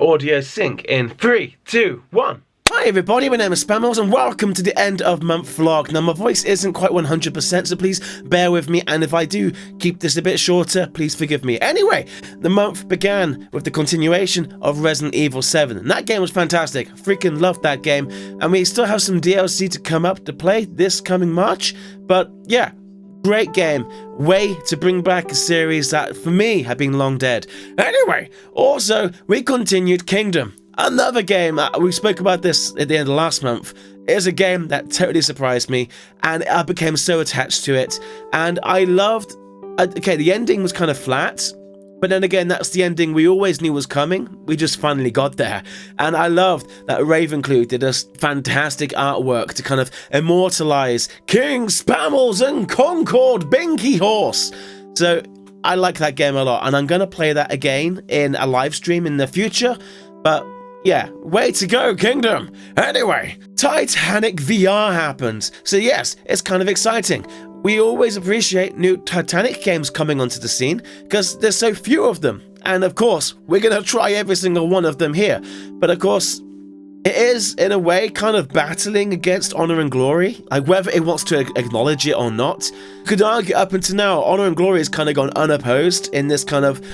audio sync in 3, 2, 1. Hi everybody, my name is Spammals and welcome to the end of month vlog. Now my voice isn't quite 100%, so please bear with me, and if I do keep this a bit shorter, please forgive me. Anyway, the month began with the continuation of Resident Evil 7, and that game was fantastic. Freaking loved that game, and we still have some DLC to come up to play this coming March, but yeah, great game. Way to bring back a series that for me had been long dead. Anyway, also we continued Kingdom. Another game, we spoke about this at the end of last month. It is a game that totally surprised me, and I became so attached to it. And I loved, okay, the ending was kind of flat, but then again, that's the ending we always knew was coming. We just finally got there. And I loved that Ravenclaw did a fantastic artwork to kind of immortalize King Spammals and Concord Binky Horse. So I like that game a lot, and I'm going to play that again in a live stream in the future. But yeah, way to go, Kingdom! Anyway, Titanic VR happened, so yes, it's kind of exciting. We always appreciate new Titanic games coming onto the scene, because there's so few of them. And of course, we're going to try every single one of them here. But of course, it is, in a way, kind of battling against Honor and Glory, like whether it wants to acknowledge it or not. You could argue up until now, Honor and Glory has kind of gone unopposed in this kind of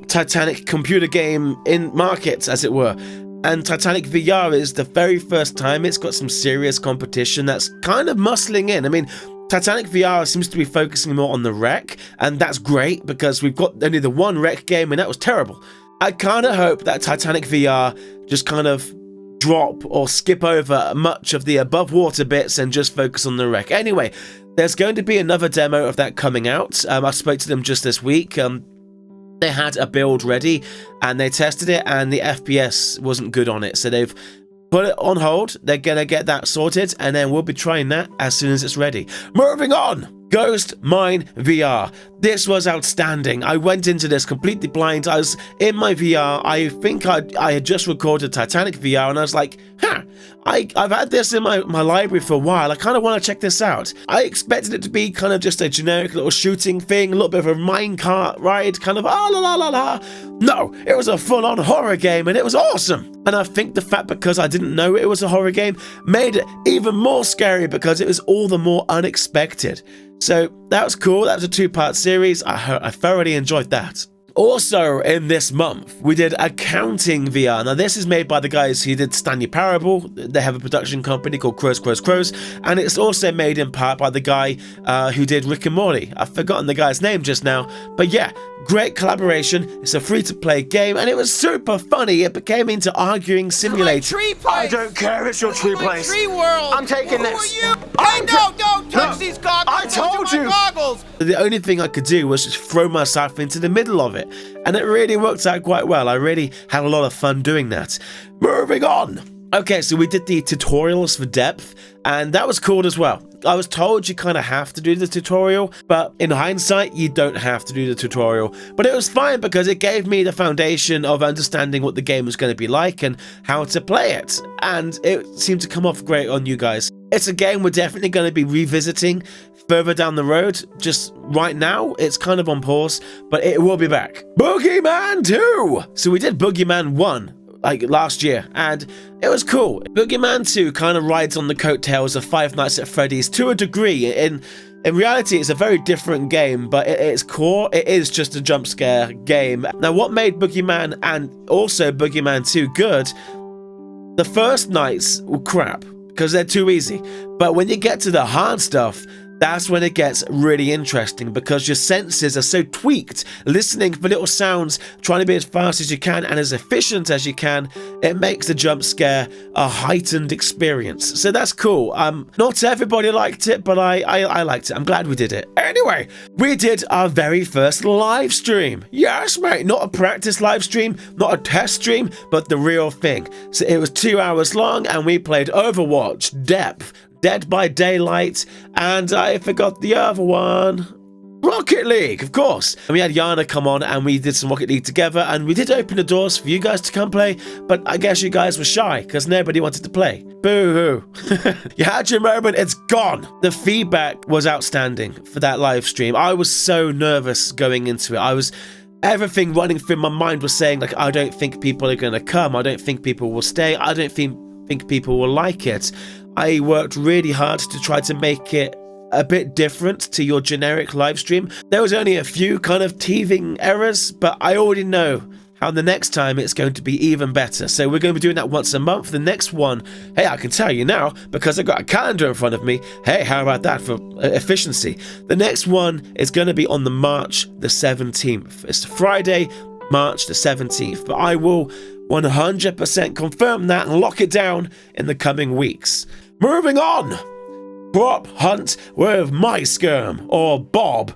Titanic computer game in markets, as it were. And Titanic VR is the very first time it's got some serious competition that's kind of muscling in. I mean, Titanic VR seems to be focusing more on the wreck, and that's great because we've got only the one wreck game, and that was terrible. I kind of hope that Titanic VR just kind of drop or skip over much of the above water bits and just focus on the wreck. Anyway, there's going to be another demo of that coming out. I spoke to them just this week. They had a build ready and they tested it, and the FPS wasn't good on it, so they've put it on hold. They're gonna get that sorted, and then we'll be trying that as soon as it's ready. Moving on, Ghost Mine VR. This was outstanding. I went into this completely blind. I was in my VR. I think I had just recorded Titanic VR, and I was like, huh, I've had this in my library for a while. I kind of want to check this out. I expected it to be kind of just a generic little shooting thing, a little bit of a minecart ride, kind of la la la la. No, it was a full-on horror game, and it was awesome. And I think the fact because I didn't know it was a horror game made it even more scary because it was all the more unexpected. So that was cool. That was a two-part series. I thoroughly enjoyed that. Also in this month, we did Accounting VR. Now this is made by the guys who did Stanley Parable. They have a production company called Crows, and it's also made in part by the guy who did Rick and Morty. I've forgotten the guy's name just now, but yeah, great collaboration. It's a free-to-play game, and it was super funny. It became into arguing simulator. I don't care, it's your tree place. Tree world. I'm taking this. Who are you? Hey, no, don't touch these goggles. I told you. Goggles. The only thing I could do was just throw myself into the middle of it, and it really worked out quite well. I really had a lot of fun doing that. Moving on. Okay, so we did the tutorials for depth, and that was cool as well. I was told you kind of have to do the tutorial, but in hindsight, you don't have to do the tutorial. But it was fine because it gave me the foundation of understanding what the game was going to be like and how to play it. And it seemed to come off great on you guys. It's a game we're definitely going to be revisiting further down the road. Just right now, it's kind of on pause, but it will be back. Boogeyman 2! So we did Boogeyman 1. Like last year, and it was cool. Boogeyman 2 kind of rides on the coattails of Five Nights at Freddy's to a degree. In reality, it's a very different game, but at its core, it is just a jump scare game. Now, what made Boogeyman and also Boogeyman 2 good, the first nights were crap, because they're too easy. But when you get to the hard stuff, that's when it gets really interesting because your senses are so tweaked, listening for little sounds, trying to be as fast as you can and as efficient as you can. It makes the jump scare a heightened experience. So that's cool. Not everybody liked it, but I liked it. I'm glad we did it. Anyway, we did our very first live stream. Yes, mate, not a practice live stream, not a test stream, but the real thing. So it was 2 hours long and we played Overwatch, Depth, Dead by Daylight, and I forgot the other one. Rocket League, of course. And we had Viana come on and we did some Rocket League together, and we did open the doors for you guys to come play, but I guess you guys were shy because nobody wanted to play. Boo-hoo. You had your moment, it's gone. The feedback was outstanding for that live stream. I was so nervous going into it. everything running through my mind was saying, like, I don't think people are going to come. I don't think people will stay. I don't think people will like it. I worked really hard to try to make it a bit different to your generic live stream. There was only a few kind of teething errors, but I already know how the next time it's going to be even better. So we're going to be doing that once a month. The next one, hey, I can tell you now, because I've got a calendar in front of me. Hey, how about that for efficiency? The next one is going to be on the March the 17th. It's Friday, March the 17th. But I will 100% confirm that and lock it down in the coming weeks. Moving on. Prop hunt with my Skirm, or Bob,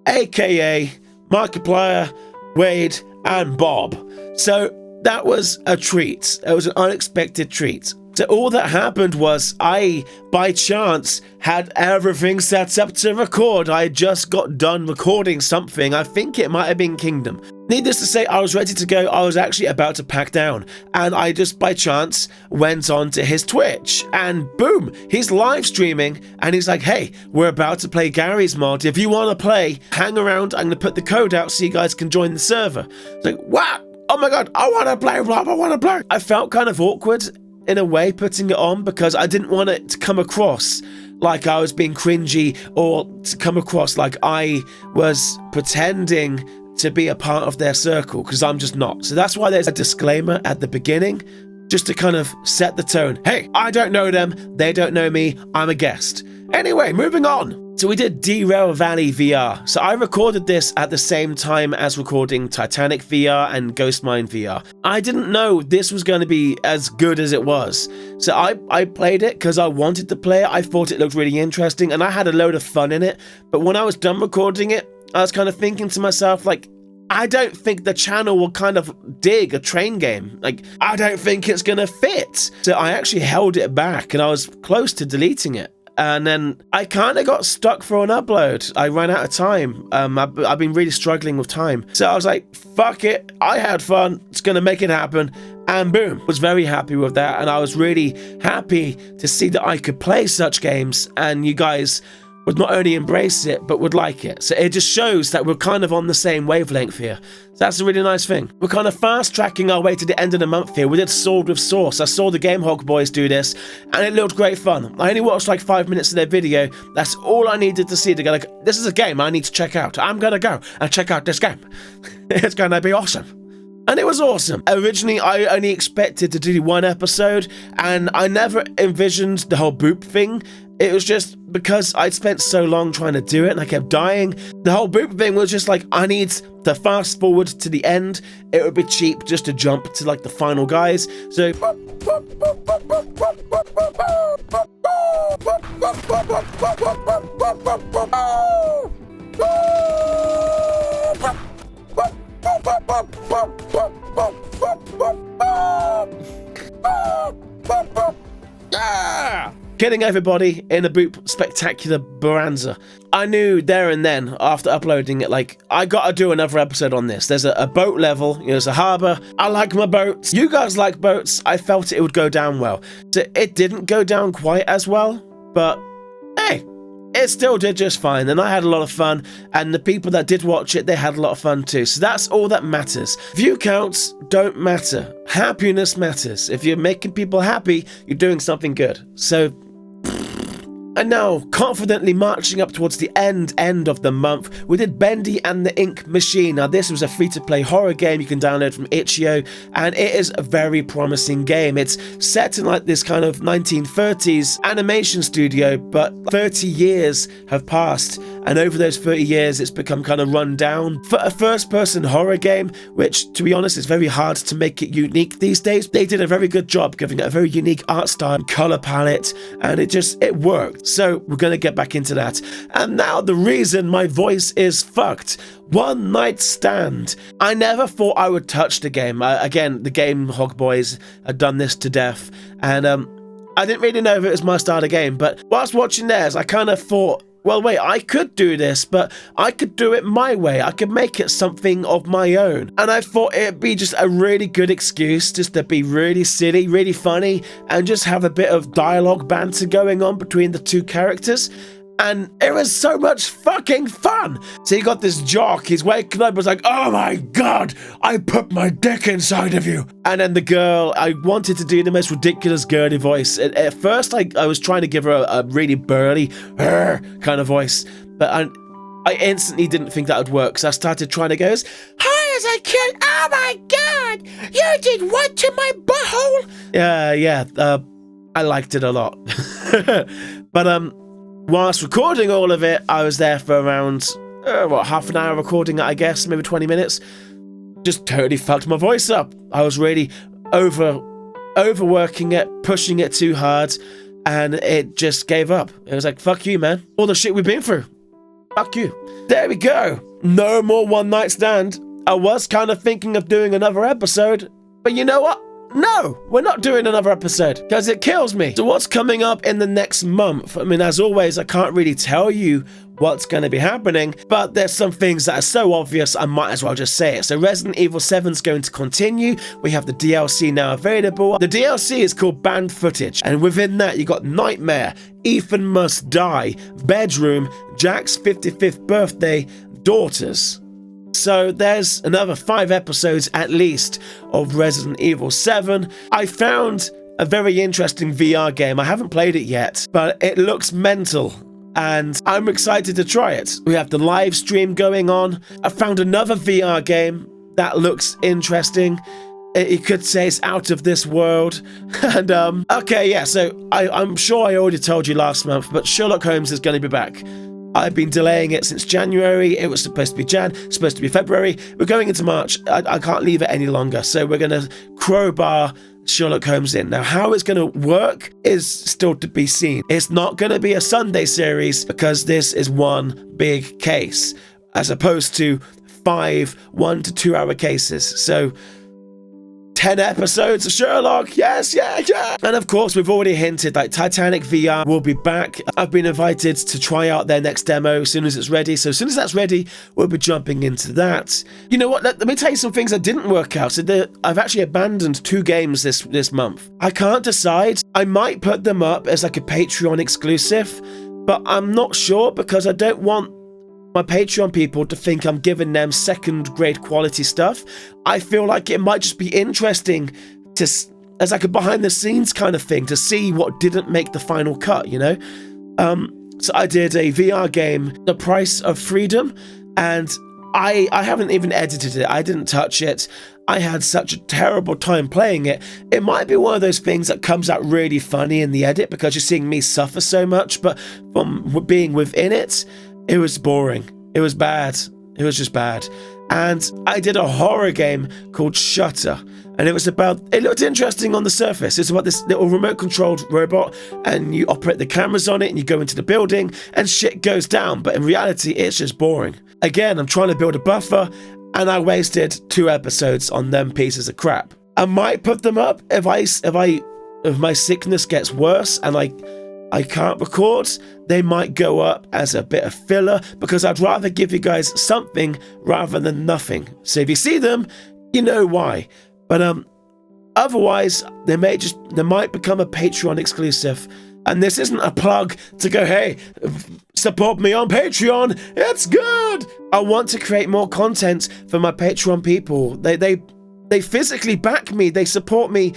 aka Markiplier, Wade, and Bob. So that was a treat. It was an unexpected treat. So all that happened was I, by chance, had everything set up to record. I just got done recording something. I think it might have been Kingdom. Needless to say, I was ready to go. I was actually about to pack down. And I just, by chance, went on to his Twitch. And boom, he's live streaming. And he's like, hey, we're about to play Gary's mod. If you want to play, hang around. I'm going to put the code out so you guys can join the server. It's like, what? Oh my God, I want to play, Rob. I want to play. I felt kind of awkward in a way putting it on because I didn't want it to come across like I was being cringy or to come across like I was pretending to be a part of their circle, because I'm just not. So that's why there's a disclaimer at the beginning, just to kind of set the tone. Hey, I don't know them, they don't know me, I'm a guest. Anyway, moving on. So we did Derail VR. So I recorded this at the same time as recording Titanic VR and Ghostmine VR. I didn't know this was going to be as good as it was. So I played it because I wanted to play it. I thought it looked really interesting and I had a load of fun in it. But when I was done recording it, I was kind of thinking to myself, like, I don't think the channel will kind of dig a train game. Like, I don't think it's going to fit. So I actually held it back and I was close to deleting it. And then I kind of got stuck for an upload. I ran out of time. I've been really struggling with time. So I was like, fuck it. I had fun. It's going to make it happen. And boom. Was very happy with that. And I was really happy to see that I could play such games. And you guys would not only embrace it, but would like it. So it just shows that we're kind of on the same wavelength here. So that's a really nice thing. We're kind of fast tracking our way to the end of the month here. We did Sword with Sauce. I saw the Game Hog boys do this, and it looked great fun. I only watched like 5 minutes of their video. That's all I needed to see to go like, this is a game I need to check out. I'm gonna go and check out this game. It's gonna be awesome. And it was awesome. Originally, I only expected to do one episode, and I never envisioned the whole boop thing. It was just because I'd spent so long trying to do it and I kept dying. The whole boop thing was just like, I need to fast forward to the end. It would be cheap just to jump to like the final guys. So yeah! Getting everybody in a boop spectacular bonanza. I knew there and then, after uploading it, like, I gotta do another episode on this. There's a boat level, there's a harbour. I like my boats. You guys like boats. I felt it would go down well. So it didn't go down quite as well, but hey, it still did just fine. And I had a lot of fun. And the people that did watch it, they had a lot of fun too. So that's all that matters. View counts don't matter. Happiness matters. If you're making people happy, you're doing something good. So... And now, confidently marching up towards the end of the month, we did Bendy and the Ink Machiner. Now, this was a free-to-play horror game you can download from itch.io, and it is a very promising game. It's set in like this kind of 1930s animation studio, but 30 years have passed, and over those 30 years, it's become kind of run down. For a first-person horror game, which, to be honest, is very hard to make it unique these days, they did a very good job giving it a very unique art style, color palette, and it worked. So we're going to get back into that. And now the reason my voice is fucked. One Night Stand. I never thought I would touch the game. Again, the Game Hog boys had done this to death. And I didn't really know if it was my style of game. But whilst watching theirs, I kind of thought, well, wait, I could do this, but I could do it my way. I could make it something of my own. And I thought it'd be just a really good excuse just to be really silly, really funny, and just have a bit of dialogue banter going on between the two characters. And it was so much fucking fun. So you got this jock, he's waking up, was like, oh my God, I put my dick inside of you. And then the girl, I wanted to do the most ridiculous girly voice. At first, I was trying to give her a really burly kind of voice, but I instantly didn't think that would work. So I started trying to go, hi as a kid, oh my God, you did what to my butthole? Yeah, I liked it a lot. But, whilst recording all of it, I was there for around, half an hour recording it, I guess, maybe 20 minutes. Just totally fucked my voice up. I was really overworking it, pushing it too hard, and it just gave up. It was like, fuck you, man. All the shit we've been through. Fuck you. There we go. No more one night stand. I was kind of thinking of doing another episode, but you know what? No, we're not doing another episode because it kills me. So what's coming up in the next month? I mean, as always, I can't really tell you what's going to be happening, but there's some things that are so obvious, I might as well just say it. So Resident Evil 7 is going to continue. We have the DLC now available. The DLC is called Banned Footage, and within that, you got Nightmare, Ethan Must Die, Bedroom, Jack's 55th birthday, Daughters. So there's another 5 episodes at least of Resident Evil 7. I found a very interesting VR game. I haven't played it yet, but it looks mental and I'm excited to try it. We have the live stream going on. I found another VR game that looks interesting. You could say it's out of this world. And okay, yeah, so I'm sure I already told you last month, but Sherlock Holmes is going to be back. I've been delaying it since January. It was supposed to be Jan, supposed to be February. We're going into March. I can't leave it any longer. So we're going to crowbar Sherlock Holmes in. Now, how it's going to work is still to be seen. It's not going to be a Sunday series because this is one big case as opposed to 5 1 to 2 hour cases. So 10 episodes of Sherlock, yes. And of course, we've already hinted, like, Titanic VR will be back. I've been invited to try out their next demo as soon as it's ready. So as soon as that's ready, we'll be jumping into that. You know what, let me tell you some things that didn't work out. So I've actually abandoned 2 games this month. I can't decide. I might put them up as like a Patreon exclusive, but I'm not sure because I don't want my Patreon people to think I'm giving them second grade quality stuff. I feel like it might just be interesting to, as like a behind the scenes kind of thing, to see what didn't make the final cut, you know? So I did a VR game, The Price of Freedom, and I haven't even edited it. I didn't touch it. I had such a terrible time playing it. It might be one of those things that comes out really funny in the edit because you're seeing me suffer so much, but from being within it, it was boring. It was bad. It was just bad. And I did a horror game called Shutter. And it looked interesting on the surface. It's about this little remote-controlled robot, and you operate the cameras on it, and you go into the building, and shit goes down. But in reality, it's just boring. Again, I'm trying to build a buffer, and I wasted 2 episodes on them pieces of crap. I might put them up if my sickness gets worse, and I can't record, they might go up as a bit of filler because I'd rather give you guys something rather than nothing. So if you see them, you know why. But otherwise, they might become a Patreon exclusive. And this isn't a plug to go, hey, support me on Patreon. It's good. I want to create more content for my Patreon people. They physically back me. They support me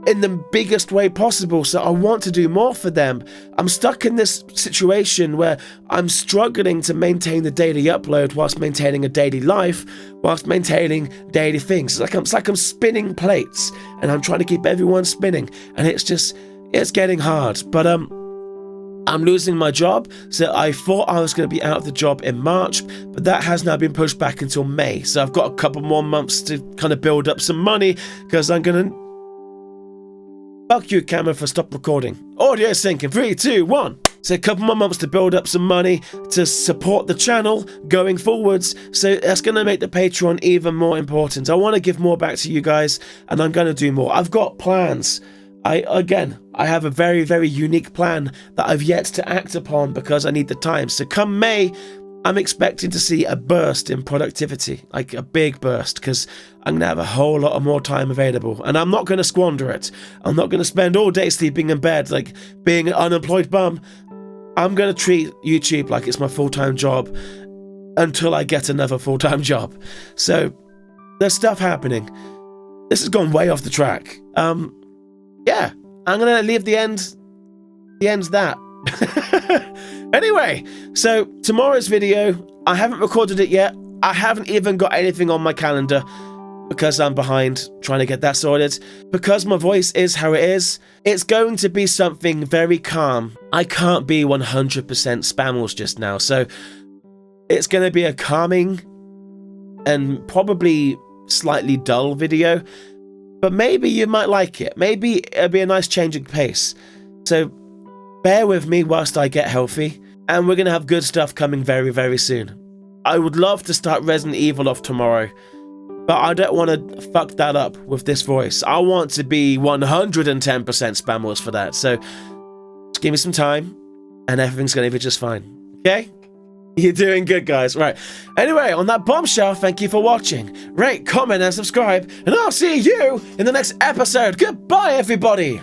in the biggest way possible, so I want to do more for them. I'm stuck in this situation where I'm struggling to maintain the daily upload whilst maintaining a daily life, whilst maintaining daily things. It's like I'm spinning plates, and I'm trying to keep everyone spinning, and it's getting hard. But I'm losing my job, so I thought I was going to be out of the job in March, but that has now been pushed back until May. So I've got a couple more months to kind of build up some money because I'm going to... Fuck you, camera, for stop recording. Audio syncing. 3, 2, 1. So a couple more months to build up some money to support the channel going forwards. So that's going to make the Patreon even more important. I want to give more back to you guys, and I'm going to do more. I've got plans. I have a very, very unique plan that I've yet to act upon because I need the time. So come May, I'm expecting to see a burst in productivity, like a big burst, because I'm going to have a whole lot of more time available, and I'm not going to squander it. I'm not going to spend all day sleeping in bed, like being an unemployed bum. I'm going to treat YouTube like it's my full-time job until I get another full-time job. So there's stuff happening. This has gone way off the track. Yeah, I'm going to leave the end that. Anyway, so tomorrow's video, I haven't recorded it yet. I haven't even got anything on my calendar because I'm behind trying to get that sorted. Because my voice is how it is, it's going to be something very calm. I can't be 100% Spammals just now, so it's going to be a calming and probably slightly dull video, but maybe you might like it. Maybe it'll be a nice change of pace. So bear with me whilst I get healthy, and we're going to have good stuff coming very, very soon. I would love to start Resident Evil off tomorrow, but I don't want to fuck that up with this voice. I want to be 110% Spammals for that, so just give me some time, and everything's going to be just fine, okay? You're doing good, guys. Right. Anyway, on that bombshell, thank you for watching. Rate, comment, and subscribe, and I'll see you in the next episode. Goodbye, everybody!